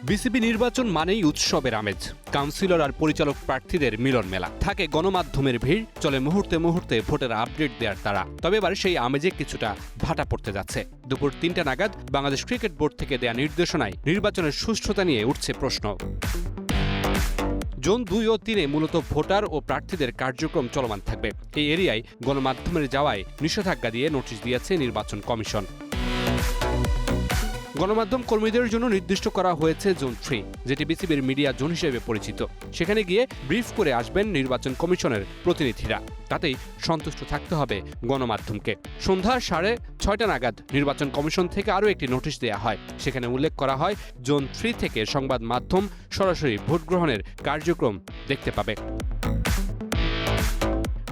BCB নির্বাচন মানেই উৎসবের আমেজ। কাউন্সিলর আর পরিচালক প্রার্থীদের মিলন মেলা, থাকে গণমাধ্যমের ভিড়, চলে মুহূর্তে মুহূর্তে ভোটের আপডেট দেওয়ার তাড়া। তবে এবার সেই আমেজে কিছুটা ভাটা পড়তে যাচ্ছে। দুপুর ৩টা নাগাদ বাংলাদেশ ক্রিকেট বোর্ড থেকে দেয়া নির্দেশনায় নির্বাচনের সুষ্ঠুতা নিয়ে উঠছে প্রশ্ন। জোন ২ ও ৩-এ মূলত ভোটার ও প্রার্থীদের কার্যক্রম চলমান থাকবে। এই এরিয়ায় গণমাধ্যমের যাওয়ায় নিষেধাজ্ঞা দিয়ে নোটিশ দিয়েছে নির্বাচন কমিশন। গণমাধ্যম কর্মীদের জন্য নির্দিষ্ট করা হয়েছে জোন ৩, যেটি বিসিবির মিডিয়া জোন হিসেবে পরিচিত। সেখানে গিয়ে ব্রিফ করে আসবেন নির্বাচন কমিশনের প্রতিনিধিরা। তাতেই সন্তুষ্ট থাকতে হবে গণমাধ্যমকে। সন্ধ্যা ৬:৩০ নাগাদ নির্বাচন কমিশন থেকে আরও একটি নোটিশ দেওয়া হয়। সেখানে উল্লেখ করা হয় জোন ৩ থেকে সংবাদ মাধ্যম সরাসরি ভোট গ্রহণের কার্যক্রম দেখতে পাবে।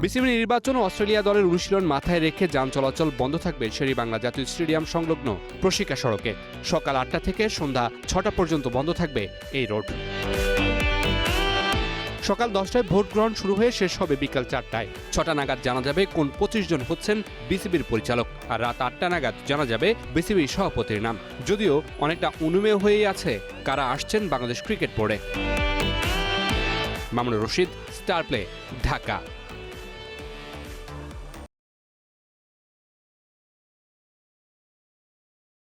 বিসিবি নির্বাচন ও অস্ট্রেলিয়া দলের অনুশীলন মাথায় রেখে যান চলাচল বন্ধ থাকবে শেরেবাংলা জাতীয় স্টেডিয়াম সংলগ্ন প্রশিকা সড়কে। সকাল ৮টা থেকে সন্ধ্যা ৬টা পর্যন্ত বন্ধ থাকবে এই রোড। সকাল 10টায় ভোট গ্রহণ শুরু হয়ে শেষ হবে বিকাল 4টায়। 6টা নাগাদ জানা যাবে কোন 25 জন হচ্ছেন বিসিবির পরিচালক, আর রাত 8টা নাগাদ জানা যাবে বিসিবির সভাপতির নাম। যদিও অনেকটা অনুমেয় হয়েই আছে কারা আসছেন বাংলাদেশ ক্রিকেট বোর্ডে। Mamunur Rashid, star play, Dhaka.